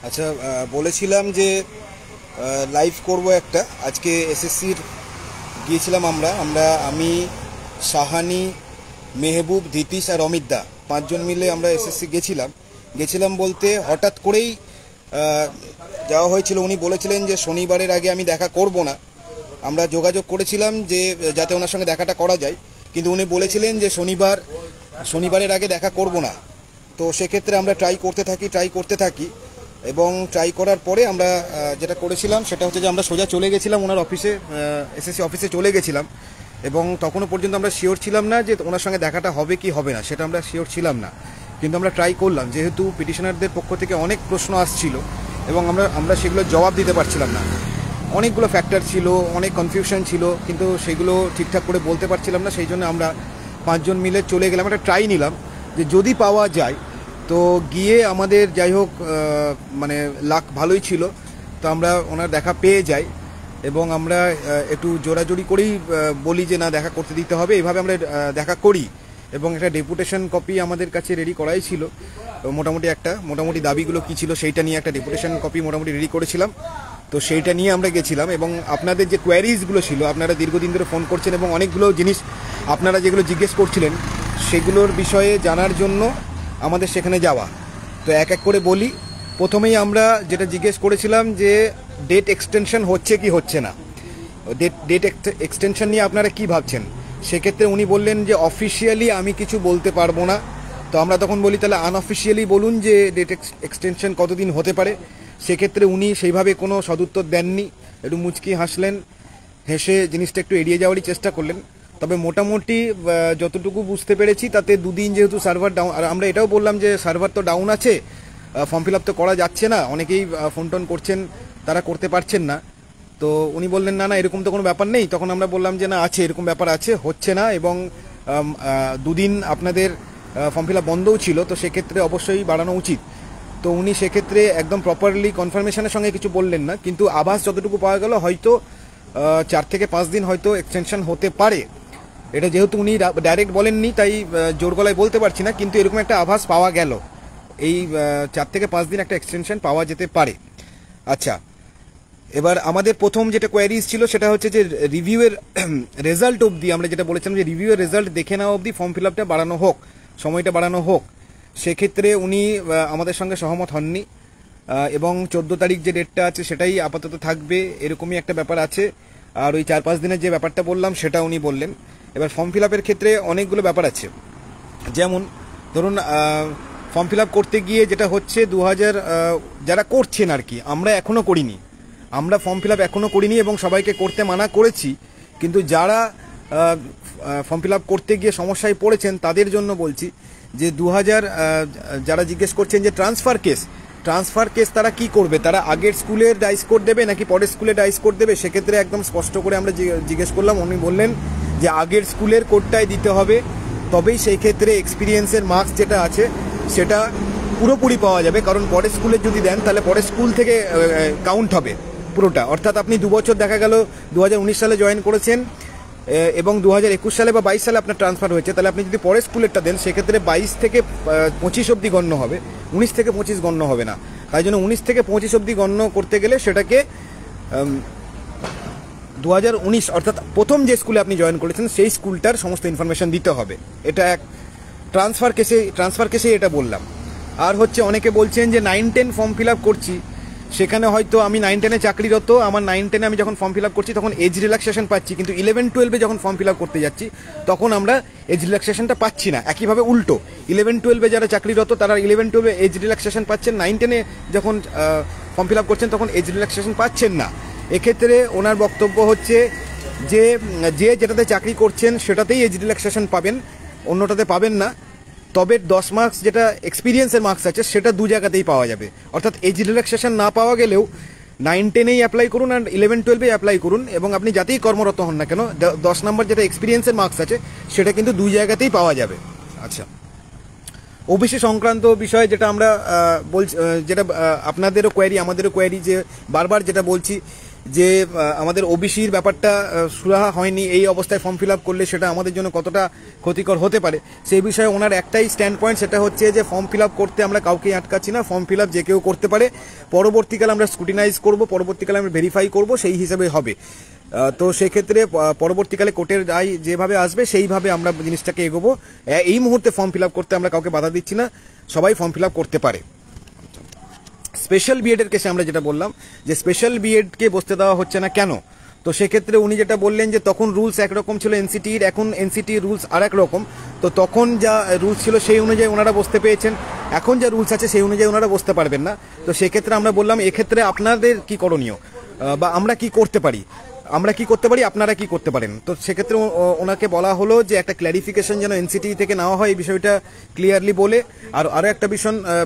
আচ্ছা, বলেছিলাম যে লাইভ করব একটা। আজকে এসএসসির গিয়েছিলাম আমি সাহানি, মেহবুব, ধীতিশ আর অমিত দা 5 জন মিলে আমরা এসএসসি গেছিলাম বলতে হঠাৎ করেই যাওয়া হয়েছিল। উনি বলেছিলেন যে শনিবারের আগে আমি দেখা করব না। আমরা যোগাযোগ করেছিলাম যে যাতে ওনার সঙ্গে দেখাটা করা যায়, কিন্তু উনি বলেছিলেন যে শনিবারের আগে দেখা করব না। তো সেক্ষেত্রে আমরা ট্রাই করতে থাকি এবং ট্রাই করার পরে আমরা যেটা করেছিলাম সেটা হচ্ছে যে আমরা সোজা চলে গেছিলাম ওনার অফিসে, এসএসসি অফিসে চলে গেছিলাম। এবং তখনও পর্যন্ত আমরা শিওর ছিলাম না যে ওনার সঙ্গে দেখাটা হবে কি হবে না, সেটা আমরা শিওর ছিলাম না। কিন্তু আমরা ট্রাই করলাম, যেহেতু পিটিশনারদের পক্ষ থেকে অনেক প্রশ্ন আসছিল এবং আমরা সেগুলো জবাব দিতে পারছিলাম না। অনেকগুলো ফ্যাক্টর ছিল, অনেক কনফিউশন ছিল, কিন্তু সেগুলো ঠিকঠাক করে বলতে পারছিলাম না। সেই জন্য আমরা 5 জন মিলে চলে গেলাম, একটা ট্রাই নিলাম যে যদি পাওয়া যায়। তো গিয়ে আমাদের যাই হোক মানে লাক ভালোই ছিল, তো আমরা ওনার দেখা পেয়ে যাই এবং আমরা একটু জোরাজোরি করেই বলি যে না, দেখা করতে দিতে হবে। এইভাবে আমরা দেখা করি এবং একটা ডেপুটেশন কপি আমাদের কাছে রেডি করাই ছিল। মোটামুটি দাবিগুলো কী ছিল সেইটা নিয়ে একটা ডেপুটেশন কপি মোটামুটি রেডি করেছিলাম। তো সেইটা নিয়ে আমরা গেছিলাম এবং আপনাদের যে কোয়ারিজগুলো ছিল, আপনারা দীর্ঘদিন ধরে ফোন করছেন এবং অনেকগুলো জিনিস আপনারা যেগুলো জিজ্ঞেস করছিলেন সেগুলোর বিষয়ে জানার জন্য আমাদের সেখানে যাওয়া। তো এক এক করে বলি। প্রথমেই আমরা যেটা জিজ্ঞেস করেছিলাম যে ডেট এক্সটেনশন হচ্ছে কি হচ্ছে না, ডেট এক্সটেনশন নিয়ে আপনারা কি ভাবছেন। সেক্ষেত্রে উনি বললেন যে অফিসিয়ালি আমি কিছু বলতে পারবো না। তো আমরা তখন বলি তাহলে আনঅফিসিয়ালি বলুন যে ডেট এক্সটেনশন কতদিন হতে পারে। সেক্ষেত্রে উনি সেইভাবে কোনো সদুত্তর দেননি, একটু মুচকি হাসলেন, হেসে জিনিসটা একটু এড়িয়ে যাওয়ারই চেষ্টা করলেন। তবে মোটামুটি যতটুকু বুঝতে পেরেছি তাতে 2 দিন যেহেতু সার্ভার ডাউন, আর আমরা এটাও বললাম যে সার্ভার তো ডাউন আছে, ফর্ম ফিল আপ তো করা যাচ্ছে না, অনেকেই ফোন টোন করছেন, তারা করতে পারছেন না। তো উনি বললেন না এরকম তো কোনো ব্যাপার নেই। তখন আমরা বললাম যে না, আছে, এরকম ব্যাপার আছে, হচ্ছে না। এবং 2 দিন আপনাদের ফর্ম ফিল আপ বন্ধও ছিল, তো সেক্ষেত্রে অবশ্যই বাড়ানো উচিত। তো উনি সেক্ষেত্রে একদম প্রপারলি কনফার্মেশনের সঙ্গে কিছু বললেন না, কিন্তু আভাস যতটুকু পাওয়া গেল হয়তো 4 থেকে 5 দিন হয়তো এক্সটেনশন হতে পারে। এটা যেহেতু উনি ডাইরেক্ট বলেননি তাই জোর গলায় বলতে পারছি না, কিন্তু এরকম একটা আভাস পাওয়া গেল, এই 4 থেকে 5 দিন একটা এক্সটেনশন পাওয়া যেতে পারে। আচ্ছা, এবার আমাদের প্রথম যেটা কোয়ারিজ ছিল সেটা হচ্ছে যে রিভিউয়ের রেজাল্ট অবধি, আমরা যেটা বলেছিলাম যে রিভিউয়ের রেজাল্ট দেখে নেওয়া অবধি ফর্ম ফিল আপটা বাড়ানো হোক, সময়টা বাড়ানো হোক। সেক্ষেত্রে উনি আমাদের সঙ্গে সহমত হননি এবং 14 তারিখ যে ডেটটা আছে সেটাই আপাতত থাকবে, এরকমই একটা ব্যাপার আছে। আর ওই 4-5 দিনের যে ব্যাপারটা বললাম সেটা উনি বললেন। এবার ফর্ম ফিল আপের ক্ষেত্রে অনেকগুলো ব্যাপার আছে, যেমন ধরুন ফর্ম ফিল আপ করতে গিয়ে যেটা হচ্ছে 2000 যারা করছেন আর কি, আমরা এখনও করিনি, আমরা ফর্ম ফিল আপ এখনও করিনি এবং সবাইকে করতে মানা করেছি। কিন্তু যারা ফর্ম ফিল আপ করতে গিয়ে সমস্যায় পড়েছেন তাদের জন্য বলছি যে 2000 যারা জিজ্ঞেস করছেন যে ট্রান্সফার কেস তারা কি করবে, তারা আগের স্কুলের ডাইস কোড দেবে নাকি পরের স্কুলের ডাইস কোড দেবে। সেক্ষেত্রে একদম স্পষ্ট করে আমরা জিজ্ঞেস করলাম, উনি বললেন যে আগের স্কুলের কোডটাই দিতে হবে, তবেই সেই ক্ষেত্রে এক্সপিরিয়েন্সের মার্কস যেটা আছে সেটা পুরোপুরি পাওয়া যাবে। কারণ পরের স্কুলে যদি দেন তাহলে পরের স্কুল থেকে কাউন্ট হবে পুরোটা। অর্থাৎ আপনি 2 বছর দেখা গেল 2019 সালে জয়েন করেছেন এবং 2021 সালে বা 22 সালে আপনার ট্রান্সফার হয়েছে, তাহলে আপনি যদি পরের স্কুলেরটা দেন সেক্ষেত্রে 22 থেকে 25 অবধি গণ্য হবে, 19 থেকে 25 গণ্য হবে না। তাই জন্য 19 থেকে 25 অবধি গণ্য করতে গেলে সেটাকে 2019 অর্থাৎ প্রথম যে স্কুলে আপনি জয়েন করেছেন সেই স্কুলটার সমস্ত ইনফরমেশন দিতে হবে। এটা এক ট্রান্সফার কেসে এটা বললাম। আর হচ্ছে অনেকে বলছেন যে 9-10 ফর্ম ফিল আপ করছি, সেখানে হয়তো আমি 9-10-এ চাকরিরত, আমার 9-10-এ আমি যখন ফর্ম ফিল আপ করছি তখন এজ রিল্যাক্সেশন পাচ্ছি, কিন্তু 11-12-এ যখন ফর্ম ফিল আপ করতে যাচ্ছি তখন আমরা এজ রিল্যাক্সেশনটা পাচ্ছি না। একইভাবে উল্টো, 11-12-এ যারা চাকরিরত তারা 11-12-এ এজ রিল্যাক্সেশন পাচ্ছেন, 9-10-এ যখন ফর্ম ফিল আপ করছেন তখন এজ রিল্যাক্সেশন পাচ্ছেন না। এক্ষেত্রে ওনার বক্তব্য হচ্ছে যে যেটাতে চাকরি করছেন সেটাতেই এজ রিল্যাক্সেশন পাবেন, অন্যটাতে পাবেন না। তবে 10 মার্কস যেটা এক্সপিরিয়েন্সের মার্কস আছে সেটা 2 জায়গাতেই পাওয়া যাবে। অর্থাৎ এজ রিল্যাক্সেশন না পাওয়া গেলেও 9-10-এই অ্যাপ্লাই করুন আর 11-12-এই অ্যাপ্লাই করুন, এবং আপনি যাতেই কর্মরত হন না কেন 10 নম্বর যেটা এক্সপিরিয়েন্সের মার্কস আছে সেটা কিন্তু 2 জায়গাতেই পাওয়া যাবে। আচ্ছা, ওবিসি সংক্রান্ত বিষয়ে যেটা আমরা বলছি, যেটা আপনাদেরও কোয়ারি আমাদেরও কোয়ারি, যে বারবার যেটা বলছি যে আমাদের ওবিসির ব্যাপারটা সুরাহা হয়নি, এই অবস্থায় ফর্ম ফিল আপ করলে সেটা আমাদের জন্য কতটা ক্ষতিকর হতে পারে, সেই বিষয়ে ওনার একটাই স্ট্যান্ড পয়েন্ট, সেটা হচ্ছে যে ফর্ম ফিল আপ করতে আমরা কাউকেই আটকাচ্ছি না, ফর্ম ফিল আপ যে কেউ করতে পারে, পরবর্তীকালে আমরা স্ক্রুটিনাইজ করব, পরবর্তীকালে আমরা ভেরিফাই করব, সেই হিসাবে হবে। তো সেক্ষেত্রে পরবর্তীকালে কোর্টের রায় যেভাবে আসবে সেইভাবে আমরা জিনিসটাকে এগোবো। এই মুহূর্তে ফর্ম ফিল আপ করতে আমরা কাউকে বাধা দিচ্ছি না, সবাই ফর্ম ফিল আপ করতে পারে। স্পেশাল বিএডের কেসে আমরা যেটা বললাম যে স্পেশাল বিএডকে বসতে দেওয়া হচ্ছে না কেন, তো সেক্ষেত্রে উনি যেটা বললেন যে তখন রুলস একরকম ছিল এনসিটির, এখন এনসিটির রুলস আর এক রকম, তো তখন যা রুলস ছিল সেই অনুযায়ী ওনারা বসতে পেয়েছেন, এখন যা রুলস আছে সেই অনুযায়ী ওনারা বসতে পারবেন না। তো সেক্ষেত্রে আমরা বললাম এক্ষেত্রে আপনাদের কি করণীয় বা আমরা কি করতে পারি, আপনারা কি করতে পারেন। তো সেক্ষেত্রে ওনাকে বলা হলো যে একটা ক্ল্যারিফিকেশন যেন এনসিটি থেকে নেওয়া হয় এই বিষয়টা ক্লিয়ারলি বলে, আর আরও একটা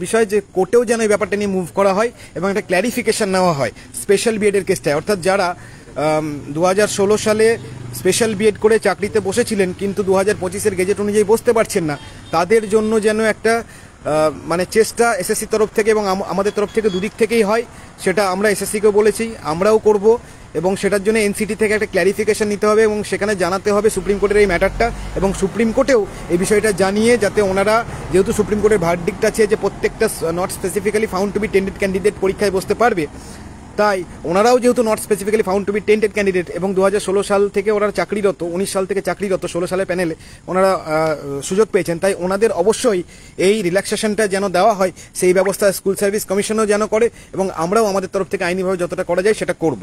বিষয় যে কোর্টেও যেন এই ব্যাপারটা নিয়ে মুভ করা হয় এবং একটা ক্ল্যারিফিকেশন নেওয়া হয় স্পেশাল বিএডের কেসটায়, অর্থাৎ যারা 2016 সালে স্পেশাল বিএড করে চাকরিতে বসেছিলেন কিন্তু 2025-এর গেজেট অনুযায়ী বসতে পারছেন না, তাদের জন্য যেন একটা মানে চেষ্টা এসএসসি তরফ থেকে এবং আমাদের তরফ থেকে দুদিক থেকেই হয়, সেটা আমরা এসএসসিকেও বলেছি, আমরাও করব, এবং সেটার জন্য এনসিটি থেকে একটা ক্ল্যারিফিকেশন নিতে হবে এবং সেখানে জানাতে হবে সুপ্রিম কোর্টের এই ম্যাটারটা, এবং সুপ্রিম কোর্টেও এই বিষয়টা জানিয়ে যাতে ওনারা, যেহেতু সুপ্রিম কোর্টের ভার্ডিক্ট আছে যে প্রত্যেকটা not specifically found to be tainted candidate পরীক্ষায় বসতে পারবে, তাই ওনারাও যেহেতু not specifically found to be tainted candidate এবং 2016 সাল থেকে ওনারা চাকরিরত, 19 সাল থেকে চাকরিরত, 16 সালের প্যানেলে ওনারা সুযোগ পেয়েছেন, তাই ওনাদের অবশ্যই এই রিল্যাক্সেশনটা যেন দেওয়া হয়, সেই ব্যবস্থা স্কুল সার্ভিস কমিশনও যেন করে এবং আমরাও আমাদের তরফ থেকে আইনিভাবে যতটা করা যায় সেটা করব।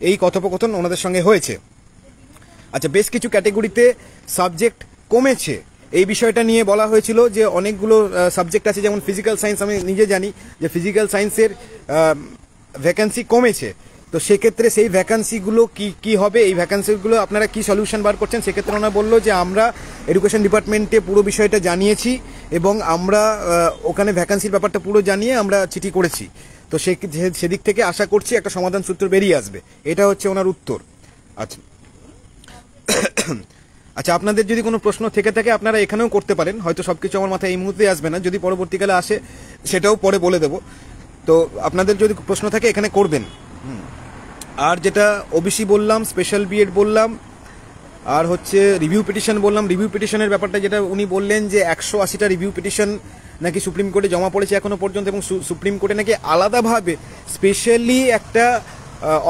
এই কথোপকথন ওনাদের সঙ্গে হয়েছে। আচ্ছা, বেশ কিছু ক্যাটেগরিতে সাবজেক্ট কমেছে, এই বিষয়টা নিয়ে বলা হয়েছিল যে অনেকগুলো সাবজেক্ট আছে, যেমন ফিজিক্যাল সায়েন্স, আমি নিজে জানি যে ফিজিক্যাল সায়েন্সের ভ্যাকান্সি কমেছে, তো সেক্ষেত্রে সেই ভ্যাকান্সিগুলো কি হবে, এই ভ্যাকান্সিগুলো আপনারা কি সলিউশন বার করছেন। সেক্ষেত্রে ওনারা বললো যে আমরা এডুকেশন ডিপার্টমেন্টে পুরো বিষয়টা জানিয়েছি এবং আমরা ওখানে ভ্যাকান্সির ব্যাপারটা পুরো জানিয়ে আমরা চিঠি করেছি, তো সেদিক থেকে আশা করছি একটা সমাধান সূত্র বেরিয়ে আসবে, এটা হচ্ছে ওনার উত্তর। আচ্ছা আচ্ছা, আপনাদের যদি কোনো প্রশ্ন থেকে থাকে আপনারা এখানেও করতে পারেন, হয়তো সবকিছু আমার মাথায় এই মুহূর্তে আসবে না, যদি পরবর্তীকালে আসে সেটাও পরে বলে দেবো। তো আপনাদের যদি প্রশ্ন থাকে এখানে করবেন। আর যেটা ওবিসি বললাম, স্পেশাল বিএড বললাম, আর হচ্ছে রিভিউ পিটিশন বললাম। রিভিউ পিটিশনের ব্যাপারটা যেটা উনি বললেন যে 180টা রিভিউ পিটিশন নাকি সুপ্রিম কোর্টে জমা পড়েছে এখনো পর্যন্ত, এবং সুপ্রিম কোর্টে নাকি আলাদাভাবে স্পেশালি একটা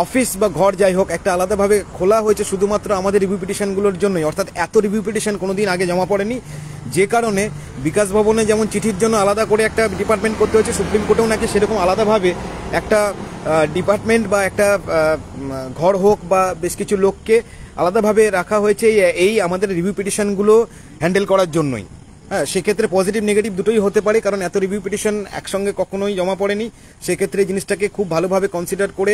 অফিস বা ঘর যাই হোক একটা আলাদাভাবে খোলা হয়েছে শুধুমাত্র আমাদের রিভিউ পিটিশনগুলোর জন্যই, অর্থাৎ এত রিভিউ পিটিশন কোনোদিন আগে জমা পড়েনি, যে কারণে বিকাশ ভবনে যেমন চিঠির জন্য আলাদা করে একটা ডিপার্টমেন্ট করতে হয়েছে, সুপ্রিম কোর্টেও নাকি সেরকম আলাদাভাবে একটা ডিপার্টমেন্ট বা একটা ঘর হোক বা বেশ কিছু লোককে আলাদাভাবে রাখা হয়েছে এই আমাদের রিভিউ পিটিশনগুলো হ্যান্ডেল করার জন্যই। হ্যাঁ, সেক্ষেত্রে পজিটিভ নেগেটিভ দুটোই হতে পারে, কারণ এত রিভিউ পিটিশন একসঙ্গে কখনোই জমা পড়েনি, সেক্ষেত্রে জিনিসটাকে খুব ভালোভাবে কনসিডার করে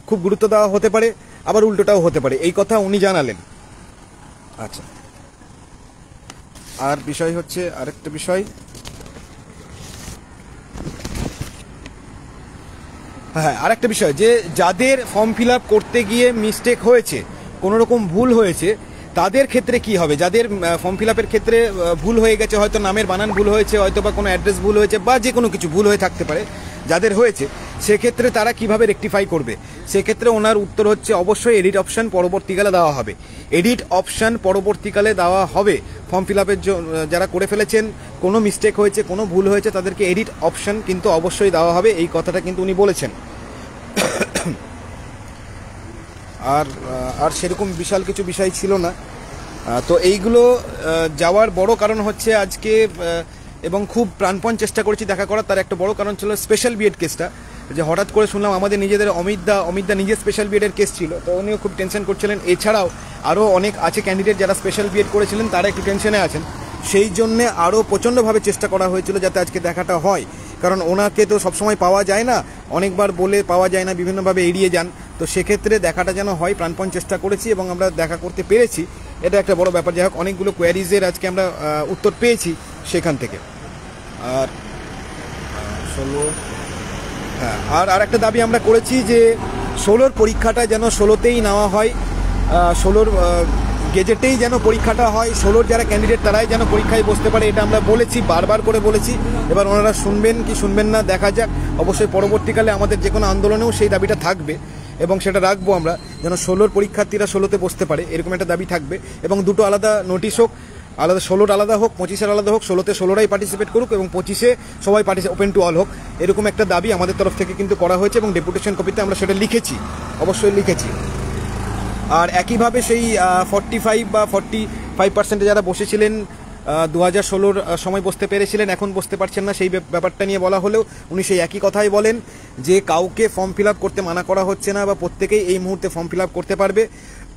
খুব গুরুত্ব দেওয়া হতে পারে, আবার উল্টোটাও হতে পারে, এই কথা উনি জানালেন। আচ্ছা, আর বিষয় হচ্ছে আরেকটা বিষয়, হ্যাঁ আরেকটা বিষয় যে যাদের ফর্ম ফিল আপ করতে গিয়ে মিস্টেক হয়েছে, কোনো রকম ভুল হয়েছে, তাদের ক্ষেত্রে কি হবে। যাদের ফর্ম ফিল আপের ক্ষেত্রে ভুল হয়ে গেছে, হয়তো নামের বানান ভুল হয়েছে, হয়তো বা কোনো অ্যাড্রেস ভুল হয়েছে, বা যে কোনো কিছু ভুল হয়ে থাকতে পারে যাদের হয়েছে, সেক্ষেত্রে তারা কিভাবে রেকটিফাই করবে। সেক্ষেত্রে ওনার উত্তর হচ্ছে অবশ্যই এডিট অপশন পরবর্তীকালে দেওয়া হবে। এডিট অপশন পরবর্তীকালে দেওয়া হবে। ফর্ম ফিল আপের যারা করে ফেলেছেন, কোনো মিস্টেক হয়েছে, কোনো ভুল হয়েছে, তাদেরকে এডিট অপশন কিন্তু অবশ্যই দেওয়া হবে, এই কথাটা কিন্তু উনি বলেছেন। আর সেরকম বিশাল কিছু বিষয় ছিল না। তো এইগুলো যাওয়ার বড় কারণ হচ্ছে আজকে, এবং খুব প্রাণপণ চেষ্টা করেছি দেখা করার, তার একটা বড় কারণ ছিল স্পেশাল বিএড কেসটা, যে হঠাৎ করে শুনলাম আমাদের নিজেদের অমিতদা নিজের স্পেশাল বিএডের কেস ছিল, তো উনিও খুব টেনশন করছিলেন। এছাড়াও আরও অনেক আছে ক্যান্ডিডেট যারা স্পেশাল বিএড করেছিলেন, তারা একটু টেনশনে আছেন, সেই জন্যে আরও প্রচণ্ডভাবে চেষ্টা করা হয়েছিল যাতে আজকে দেখাটা হয়, কারণ ওনাকে তো সবসময় পাওয়া যায় না, অনেকবার বলে পাওয়া যায় না, বিভিন্নভাবে এড়িয়ে যান, তো সেক্ষেত্রে দেখাটা যেন হয় প্রাণপণ চেষ্টা করেছি এবং আমরা দেখা করতে পেরেছি, এটা একটা বড় ব্যাপার। যাই হোক, অনেকগুলো কোয়ারিজের আজকে আমরা উত্তর পেয়েছি সেখান থেকে। আর আর একটা দাবি আমরা করেছি যে 16 পরীক্ষাটা যেন 16তেই নেওয়া হয়, 16 গেজেটেই যেন পরীক্ষাটা হয়, 16 যারা ক্যান্ডিডেট তারাই যেন পরীক্ষায় বসতে পারে, এটা আমরা বলেছি, বারবার করে বলেছি। এবার ওনারা শুনবেন কি শুনবেন না দেখা যাক, অবশ্যই পরবর্তীকালে আমাদের যে কোনো আন্দোলনেও সেই দাবিটা থাকবে, এবং সেটা রাখবো আমরা, যেন 16-র পরীক্ষার্থীরা 16তে বসতে পারে, এরকম একটা দাবি থাকবে। এবং দুটো আলাদা নোটিশ হোক, আলাদা 16র আলাদা হোক, 25-এর আলাদা হোক, 16তে 16রাই পার্টিসিপেট করুক এবং 25-এ সবাই ওপেন টু অল হোক, এরকম একটা দাবি আমাদের তরফ থেকে কিন্তু করা হয়েছে এবং ডেপুটেশন কপিতে আমরা সেটা লিখেছি, অবশ্যই লিখেছি। আর একইভাবে সেই 45 বা 45% যারা বসেছিলেন 2016-র সময় বসতে পেরেছিলেন, এখন বসতে পারছেন না, সেই ব্যাপারটা নিয়ে বলা হলেও উনি সেই একই কথাই বলেন যে কাউকে ফর্ম ফিল আপ করতে মানা করা হচ্ছে না বা প্রত্যেকেই এই মুহূর্তে ফর্ম ফিল আপ করতে পারবে।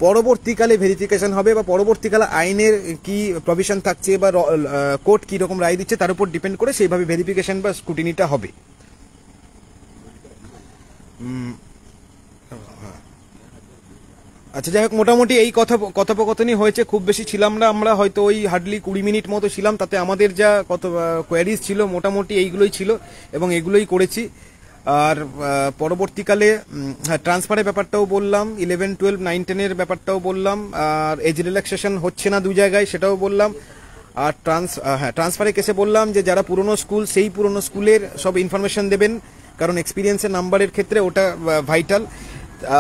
পরবর্তীকালে ভেরিফিকেশন হবে বা পরবর্তীকালে আইনের কি প্রভিশন থাকছে বা কোর্ট কী রকম রায় দিচ্ছে তার উপর ডিপেন্ড করে সেইভাবে ভেরিফিকেশন বা স্ক্রুটিনিটা হবে। আচ্ছা, যাই হোক, মোটামুটি এই কথোপকথনই হয়েছে, খুব বেশি ছিলাম না আমরা, হয়তো ওই হার্ডলি 20 মিনিট মতো ছিলাম। তাতে আমাদের যা কত কোয়ারিজ ছিল মোটামুটি এইগুলোই ছিল এবং এগুলোই করেছি। আর পরবর্তীকালে হ্যাঁ, ট্রান্সফারের ব্যাপারটাও বললাম, 11, 12, 9, 10-এর ব্যাপারটাও বললাম, আর এজ রিল্যাক্সেশন হচ্ছে না 2 জায়গায় সেটাও বললাম। আর ট্রান্সফারের কেসে বললাম যে যারা পুরনো স্কুল সেই পুরনো স্কুলের সব ইনফরমেশন দেবেন, কারণ এক্সপিরিয়েন্সের নাম্বারের ক্ষেত্রে ওটা ভাইটাল।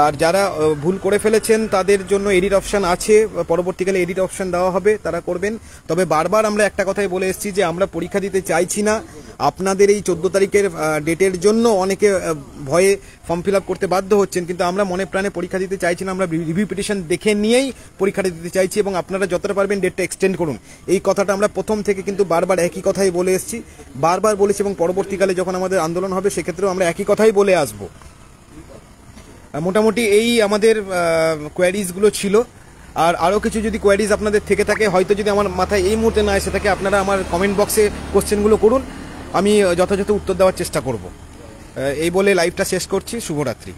আর যারা ভুল করে ফেলেছেন তাদের জন্য এডিট অপশন আছে, পরবর্তীকালে এডিট অপশন দেওয়া হবে, তারা করবেন। তবে বারবার আমরা একটা কথাই বলে এসেছি যে আমরা পরীক্ষা দিতে চাইছি না। আপনাদের এই 14 তারিখের ডেটের জন্য অনেকে ভয়ে ফর্ম ফিল আপ করতে বাধ্য হচ্ছেন, কিন্তু আমরা মনে প্রাণে পরীক্ষা দিতে চাইছি না। আমরা রিভিউ পিটিশন দেখে নিয়েই পরীক্ষাটা দিতে চাইছি এবং আপনারা যতটা পারবেন ডেটটা এক্সটেন্ড করুন। এই কথাটা আমরা প্রথম থেকে কিন্তু বারবার একই কথাই বলে এসেছি, বারবার বলেছি, এবং পরবর্তীকালে যখন আমাদের আন্দোলন হবে সেক্ষেত্রেও আমরা একই কথাই বলে আসবো। মোটামুটি এই আমাদের কোয়ারিজগুলো ছিল। আর আরও কিছু যদি কোয়ারিজ আপনাদের থেকে থাকে, হয়তো যদি আমার মাথায় এই মুহূর্তে না এসে থাকে, আপনারা আমার কমেন্ট বক্সে কোশ্চেনগুলো করুন, আমি যথাযথ উত্তর দেওয়ার চেষ্টা করব। এই বলে লাইভটা শেষ করছি। শুভরাত্রি।